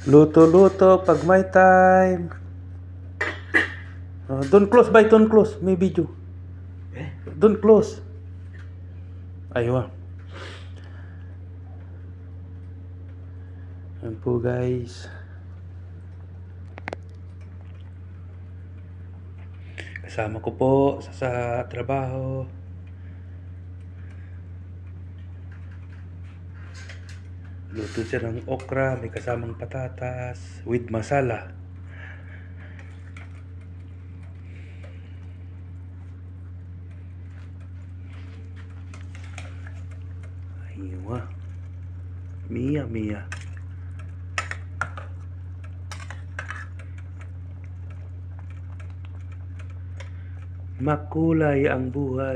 Luto-luto pag may time. Don't close, bye. Don't close. May video. Don't close. Ayun. Yan po guys. Kasama ko po sa trabaho. Luto siya ng okra, may kasamang patatas with masala. Ayun. Mia, Mia. Makulay ang buhay.